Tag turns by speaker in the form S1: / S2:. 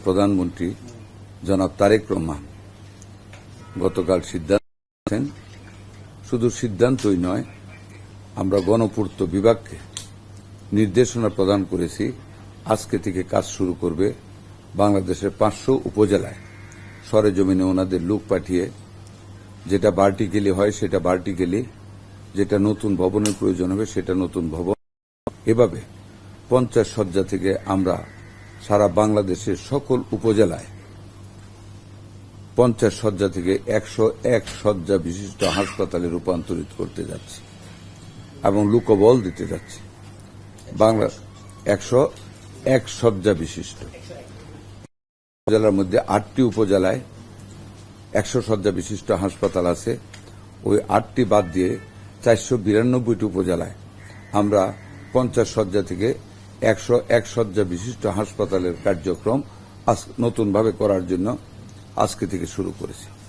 S1: প্রধানমন্ত্রী জনাব তারেক রহমান গতকাল সিদ্ধান্ত নিয়েছেন। শুধু সিদ্ধান্তই নয়, আমরা গণপূর্ত বিভাগকে নির্দেশনা প্রদান করেছি, আজকে থেকে কাজ শুরু করবে বাংলাদেশের 500 উপজেলায় সরেজমিনে ওনাদের লোক পাঠিয়ে, যেটা ভার্টিক্যালি হয় সেটা ভার্টিক্যালি, যেটা নতুন ভবনের প্রয়োজন হবে সেটা নতুন ভবন, এভাবে 50 শয্যা থেকে আমরা সারা বাংলাদেশের সকল উপজেলায় 50 শয্যা থেকে 101 শয্যা বিশিষ্ট হাসপাতালে রূপান্তরিত করতে যাচ্ছি এবং লোকবল দিতে যাচ্ছি। বাংলা 101 শয্যা বিশিষ্ট উপজেলার মধ্যে 8টি উপজেলায় 100 শয্যা বিশিষ্ট হাসপাতাল আছে। ওই 8টি বাদ দিয়ে 492টি উপজেলায় আমরা 50 শয্যা থেকে 101 শয্যা বিশিষ্ট হাসপাতালের কার্যক্রম নতুনভাবে করার জন্য আজকে থেকে শুরু করেছি।